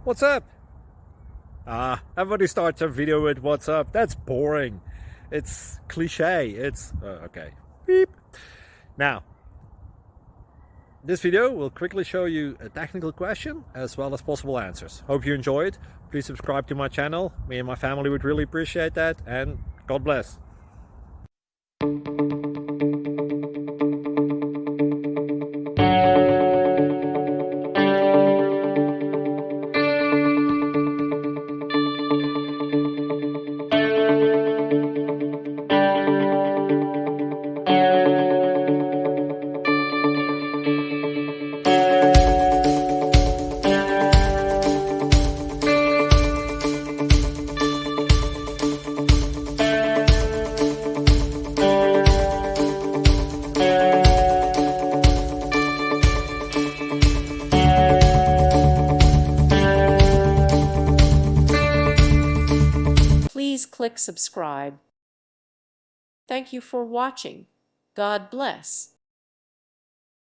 What's up? Everybody starts a video with what's up. That's boring. It's cliche. It's okay. Beep. Now, this video will quickly show you a technical question as well as possible answers. Hope you enjoy it. Please subscribe to my channel. Me and my family would really appreciate that, and God bless. Please click subscribe. Thank you for watching. God bless.